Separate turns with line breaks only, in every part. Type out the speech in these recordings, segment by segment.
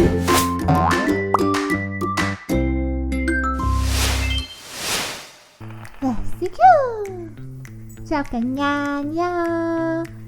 Let's go. Chào cả nhà nha.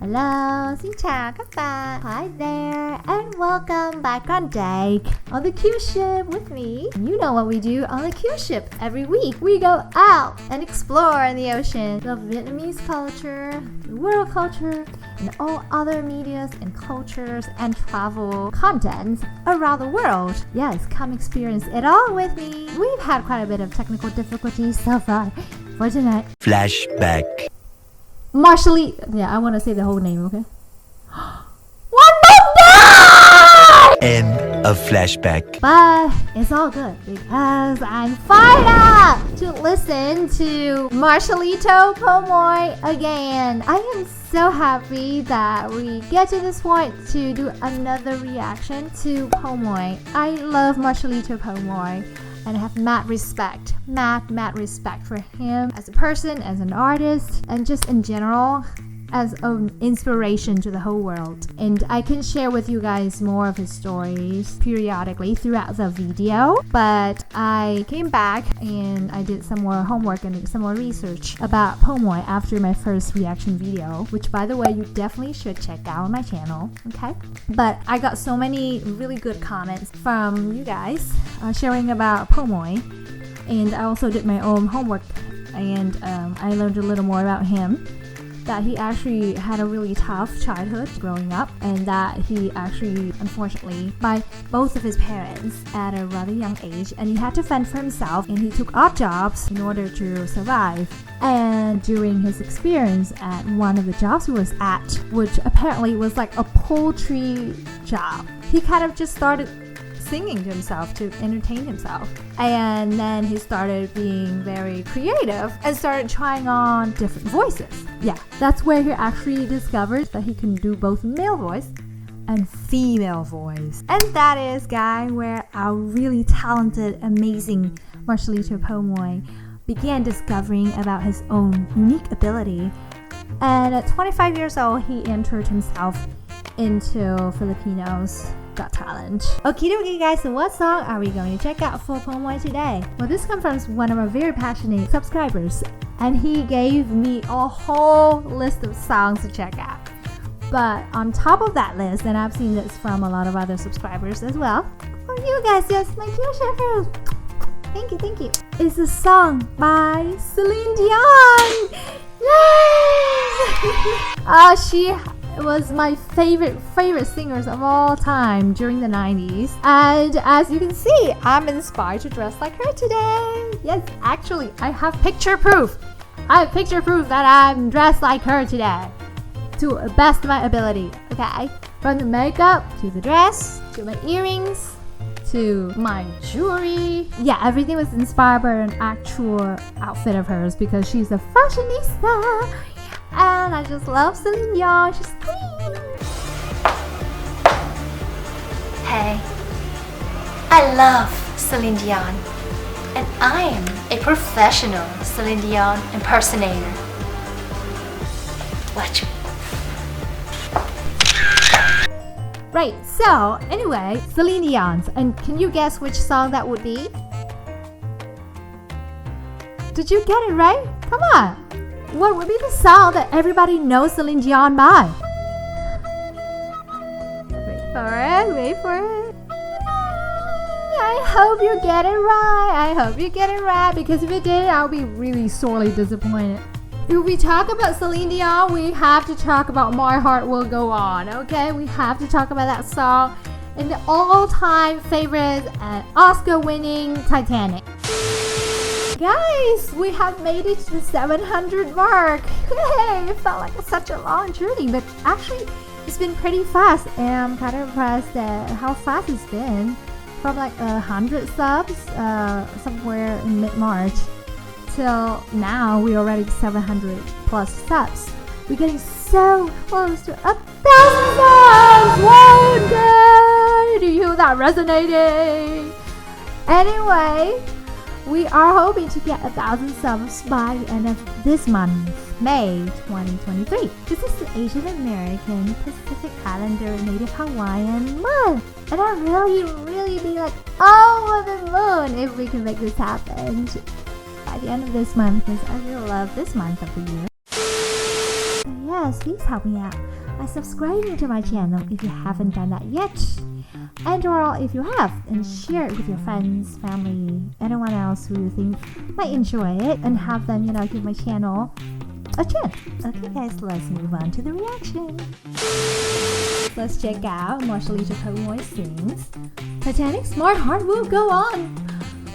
Hello, xin chào các bạn. Hi there, and welcome back on deck on the cruise ship with me. You know what we do on the cruise ship every week. We go out and explore in the ocean, the Vietnamese culture, the world culture, and all other medias and cultures and travel contents around the world. Yes, come experience it all with me. We've had quite a bit of technical difficulties so far for tonight.
Flashback.
Marcelito, yeah, I want to say the whole name, okay? One more time!
End of flashback.
But it's all good because I'm fired up to listen to Marcelito Pomoy again. I am so happy that we get to this point to do another reaction to Po Moy. I love Marcelito Pomoy. And I have mad respect for him as a person, as an artist, and just in general as an inspiration to the whole world. And I can share with you guys more of his stories periodically throughout the video, but I came back and I did some more homework and some more research about Po Moy after my first reaction video, which by the way you definitely should check out on my channel, okay? But I got so many really good comments from you guys sharing about Po Moy, and I also did my own homework and I learned a little more about him. That he actually had a really tough childhood growing up, and that he actually, unfortunately, by both of his parents at a rather young age, and he had to fend for himself, and he took odd jobs in order to survive. And during his experience at one of the jobs he was at, which apparently was like a poultry job, he kind of just started singing to himself to entertain himself, and then he started being very creative and started trying on different voices. Yeah, that's where he actually discovered that he can do both male voice and female voice, and that is, guy, where our really talented, amazing Marcelito Pomoy began discovering about his own unique ability. And at 25 years old, he entered himself into Filipinos Got Talent. Okie dokie, guys, so what song are we going to check out for Po Moy today? Well, this comes from one of our very passionate subscribers, and he gave me a whole list of songs to check out. But on top of that list, and I've seen this from a lot of other subscribers as well, for you guys, yes, my cute shepherds. Thank you. It's a song by Celine Dion. Yay! She was my favorite singers of all time during the 90s, and as you can see, I'm inspired to dress like her today. Yes, actually, I have picture proof that I'm dressed like her today to the best of my ability, okay? From the makeup to the dress to my earrings to my jewelry. Yeah, everything was inspired by an actual outfit of hers because she's a fashionista. And I just love Celine Dion. She's queen.
Hey, I love Celine Dion, and I'm a professional Celine Dion impersonator. Watch me.
Right, so anyway, Celine Dion's. And can you guess which song that would be? Did you get it right? Come on. What would be the song that everybody knows Celine Dion by? Wait for it. I hope you get it right. Because if you didn't, I'll be really sorely disappointed. If we talk about Celine Dion, we have to talk about My Heart Will Go On, okay? We have to talk about that song and the all-time favorite and Oscar-winning Titanic. Guys, we have made it to the 700 mark. Hey, it felt like such a long journey, but actually it's been pretty fast, and I'm kind of impressed at how fast it's been. From like 100 subs somewhere in mid-March till now, we're already 700 plus subs. We're getting so close to 1,000 subs. One day, do you hear that resonating? Anyway, We are hoping to get 1,000 subs by the end of this month, May 2023. This is the Asian American Pacific Islander Native Hawaiian month. And I really be like over the moon if we can make this happen by the end of this month, because I really love this month of the year. So yes, please help me out by subscribing to my channel if you haven't done that yet. And or if you have, and share it with your friends, family, anyone else who you think might enjoy it, and have them, give my channel a chance. Okay guys, let's move on to the reaction. Let's check out Marcelito Pomoy sings Titanic Smart Heart Will Go On,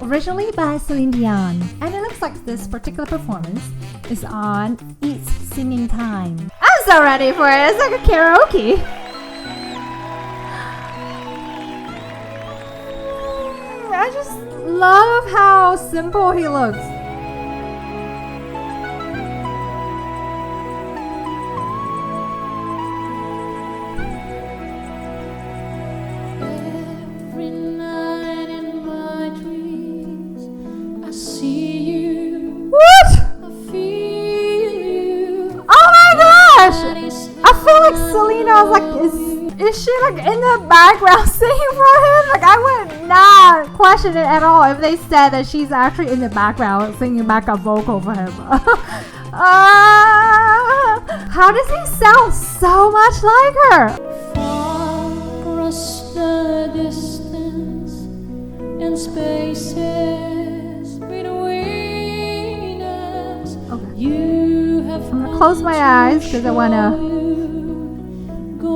originally by Celine Dion. And it looks like this particular performance is on It's Singing Time. I'm so ready for it, it's like a karaoke. I just love how simple he looks.
Every night in my dreams, I see you.
What?
I feel you.
Oh my gosh! I feel like Selena was like, is she like in the background singing for him? Like I would not question it at all if they said that she's actually in the background singing backup vocal for him. How does he sound so much like her?
Far across the distance and spaces between us,
Okay.
you have
I'm gonna close my eyes because I wanna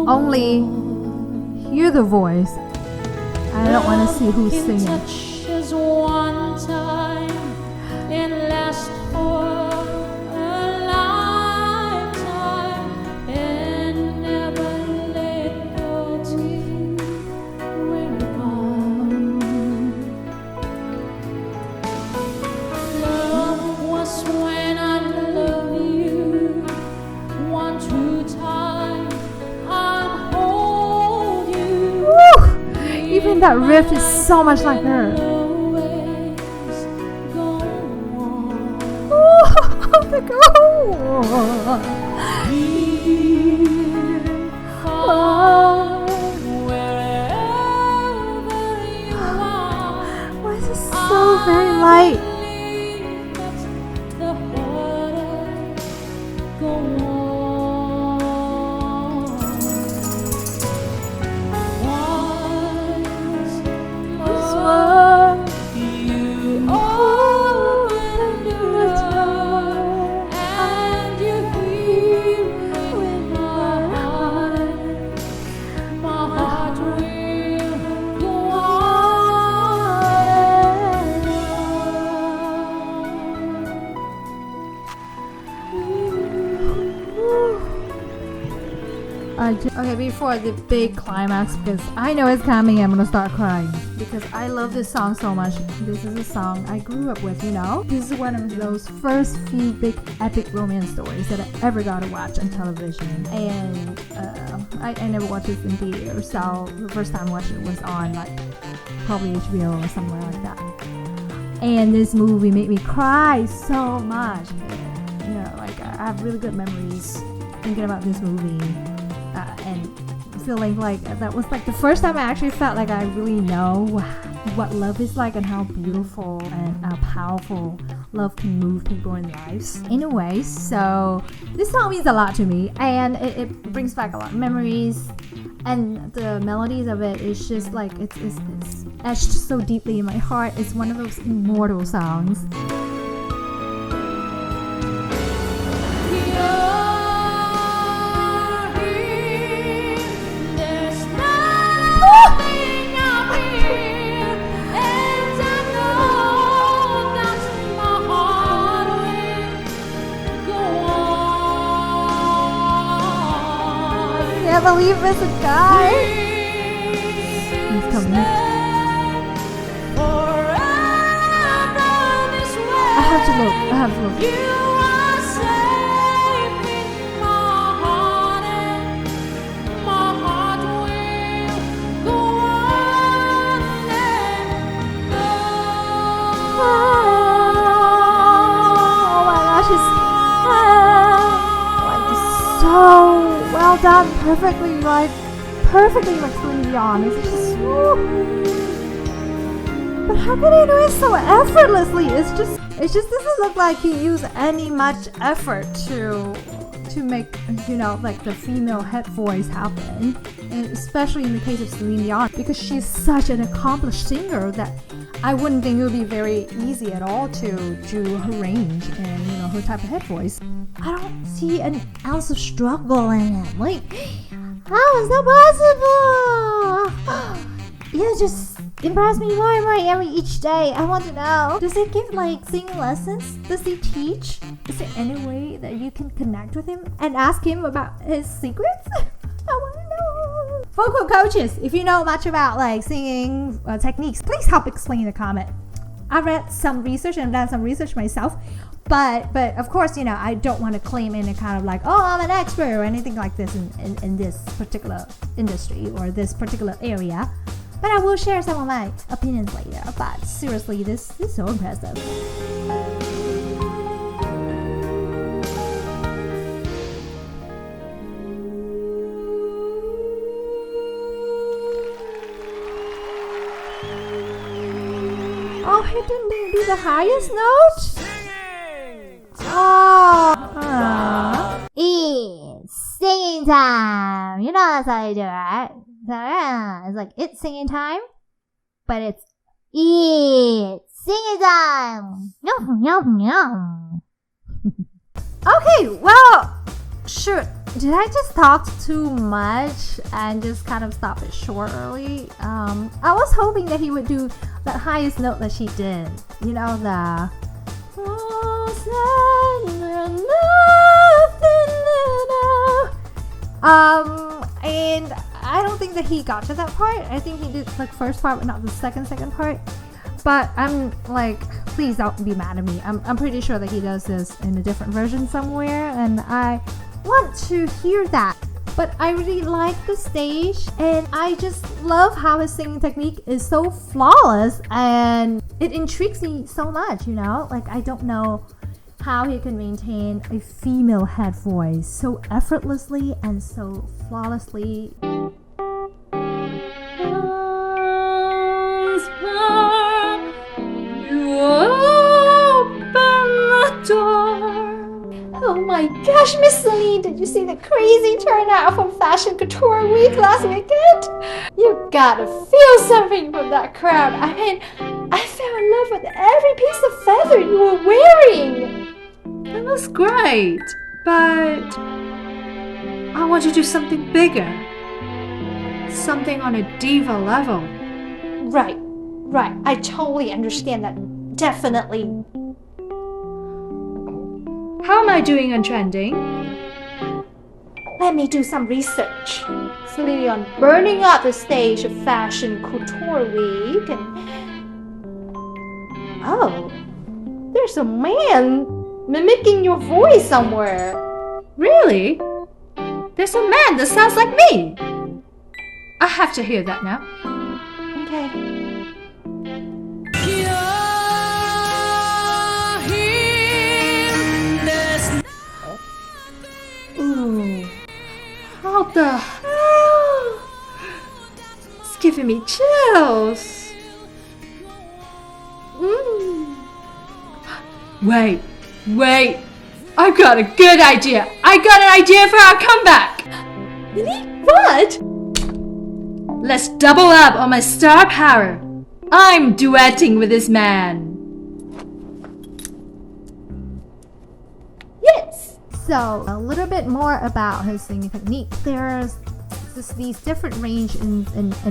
only hear the voice. I don't want to see who's singing.
Touch as one time and last for a lifetime and never let go till we're gone. Love was when I love you one true time. I'll hold you.
Woo! Even that riff is so much like her.
Always go on.
Ooh, the girl.
Far, wherever you are.
Why is it so very light?
The heart go on. Once more you open the door and you hear with my heart will go
Okay, before the big climax, because I know it's coming, I'm gonna start crying because I love this song so much. This is a song I grew up with, This is one of those first few big epic romance stories that I ever got to watch on television, and I never watched this in theater, so the first time I watched it was on probably HBO or somewhere like that. And this movie made me cry so much. I have really good memories thinking about this movie. And feeling like that was like the first time I actually felt like I really know what love is like and how beautiful and how powerful love can move people in lives in a way. So this song means a lot to me, and it brings back a lot of memories, and the melodies of it is just like it's etched so deeply in my heart. It's one of those immortal songs. I can't believe it's a guy. He's coming. I have to look. Ah. sound perfectly like Celine Dion. It's just, but how can he do it so effortlessly? It just doesn't look like he used any much effort to make, like the female head voice happen. And especially in the case of Celine Dion, because she's such an accomplished singer that I wouldn't think it would be very easy at all to do her range and her type of head voice. I don't see an ounce of struggle in it. Like, how is that possible? You just impress me more and more each day. I want to know. Does he give singing lessons? Does he teach? Is there any way that you can connect with him and ask him about his secrets? I want to know. Vocal coaches, if you know much about singing techniques, please help explain in the comment. I read some research and done some research myself, but of course, I don't want to claim any kind of I'm an expert or anything like this in this particular industry or this particular area. But I will share some of my opinions later. But seriously, this is so impressive. Oh, he didn't do the highest note? Oh. It's singing time. You know that's how you do it, right? It's it's singing time, but it's singing time. Yum, yum, yum. Okay, well, sure. Did I just talk too much and just kind of stop it short early? I was hoping that he would do that highest note that she did. The and I don't think that he got to that part. I think he did first part, but not the second part. But I'm please don't be mad at me. I'm pretty sure that he does this in a different version somewhere, and I want to hear that. But I really like the stage, and I just love how his singing technique is so flawless, and it intrigues me so much. I don't know how he can maintain a female head voice so effortlessly and so flawlessly.
You open the door.
Oh my gosh, Miss Celine, did you see the crazy turnout from Fashion Couture Week last weekend? You gotta feel something from that crowd. I mean, I fell in love with every piece of feather you were wearing.
That was great, but I want to do something bigger. Something on a diva level.
Right. I totally understand that. Definitely.
How am I doing on trending?
Let me do some research. Celine Dion burning up the stage of Fashion Couture Week, and there's a man mimicking your voice somewhere.
Really? There's a man that sounds like me. I have to hear that now.
Okay.
Ooh. How the hell? It's giving me chills. Wait. I've got a good idea. I got an idea for our comeback.
Really? What?
Let's double up on my star power. I'm duetting with this man.
Yes.
So, a little bit more about his singing technique. There's these different range in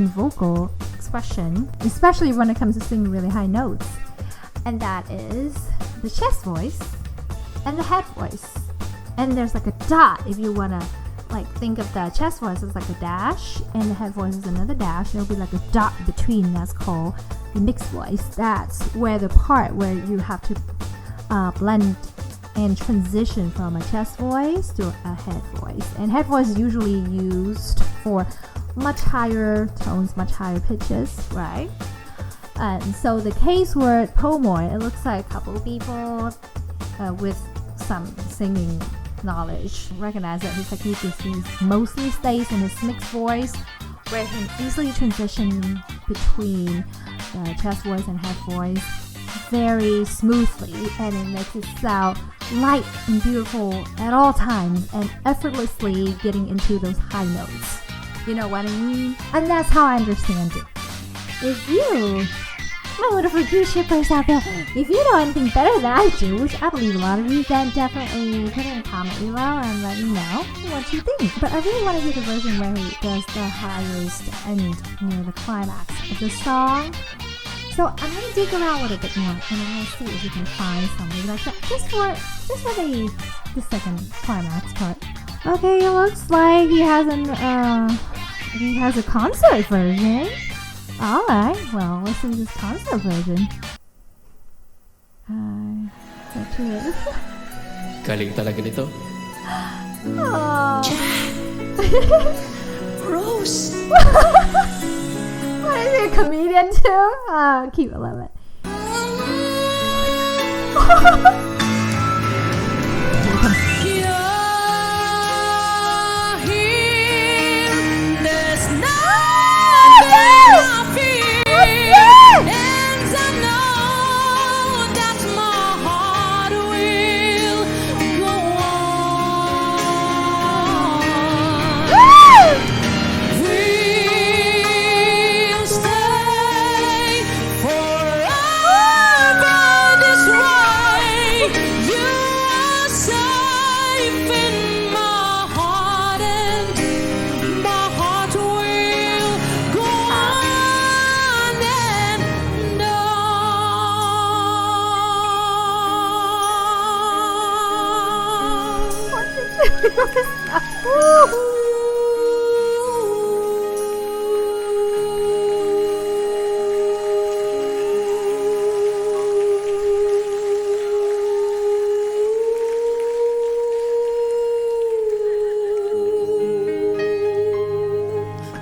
vocal expression, especially when it comes to singing really high notes. And that is the chest voice and the head voice. And there's a dot if you want to think of the chest voice as a dash and the head voice is another dash. There'll be a dot between. That's called the mixed voice. That's where the part where you have to blend and transition from a chest voice to a head voice. And head voice is usually used for much higher tones, much higher pitches, right? And so the case word Po Moy, it looks like a couple of people with some singing knowledge, recognize that his technique is mostly stays in his mixed voice, where he can easily transition between the chest voice and head voice very smoothly, and it makes it sound light and beautiful at all times and effortlessly getting into those high notes. You know what I mean? And that's how I understand it. If you, my wonderful goose shippers out there, if you know anything better than I do, which I believe a lot of you, then definitely put in a comment below and let me know what you think. But I really want to hear the version where he does the highest end near the climax of the song. So I'm gonna dig around a little bit more, and I'm gonna see if we can find something like that just for the second climax part. Okay, it looks like he has a concert version. All right, well, let's see this concert version. So cute.
Galing talaga nito.
Oh.
Rose!
What is he, a comedian too? Oh, cute, I love it.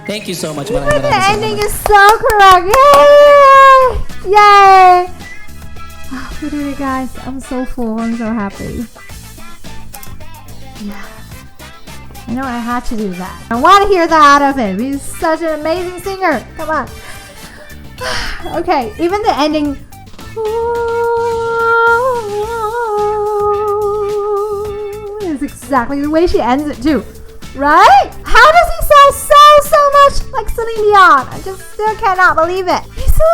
Thank you so much.
The ending is so correct. Yay! Yay! Oh, we did it, guys. I'm so full. I'm so happy. Yeah. I know I had to do that. I want to hear that out of him. He's such an amazing singer. Come on. Okay, even the ending. Is exactly the way she ends it too. Right? How does he sound so much like Celine Dion? I just still cannot believe it. He's so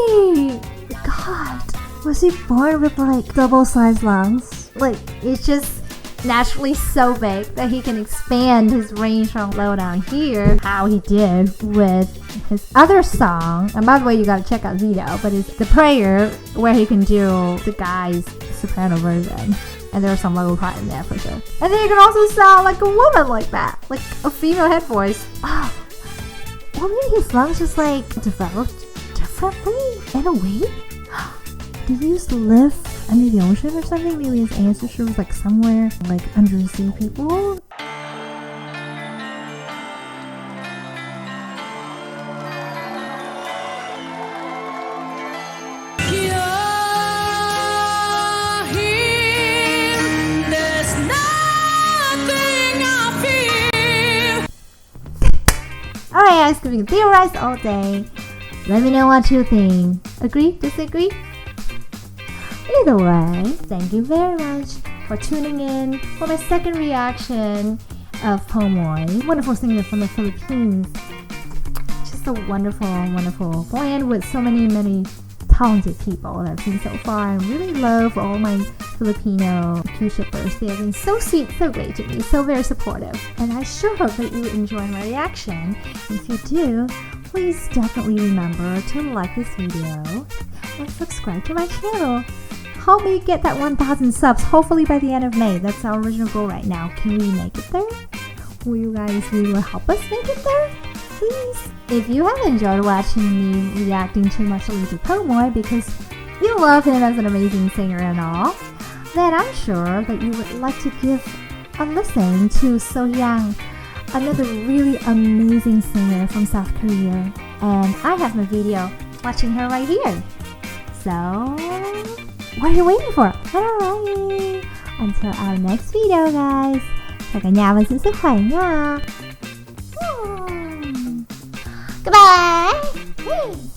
amazing. God, was he born with like double-sized lungs? Like, it's just naturally so big that he can expand his range from low down here, how he did with his other song. And by the way, you gotta check out Vito, but it's The Prayer, where he can do the guy's soprano version. And there's some low part in there for sure. And then you can also sound like a woman like that, like a female head voice. Oh, well, maybe his lungs just like developed differently in a way. Did he used to live under the ocean or something? Maybe his ancestry was like somewhere like undersea people. Alright guys, we can theorize all day. Let me know what you think. Agree? Disagree? Either way, thank you very much for tuning in for my second reaction of Po Moy, wonderful singer from the Philippines. Just a wonderful, wonderful band with so many talented people that I've seen so far. I really love all my Filipino Q-shippers. They have been so sweet, so great to me, so very supportive. And I sure hope that you enjoy my reaction. If you do, please definitely remember to like this video and subscribe to my channel. Help me get that 1,000 subs, hopefully by the end of May. That's our original goal right now. Can we make it there? Will you guys really help us make it there? Please. If you have enjoyed watching me reacting to Marcelito Pomoy because you love him as an amazing singer and all, then I'm sure that you would like to give a listen to So Young, another really amazing singer from South Korea. And I have my video watching her right here. So, what are you waiting for? Alright. Until our next video guys. Chào cả nhà và giữ sức khỏe nha.
Goodbye.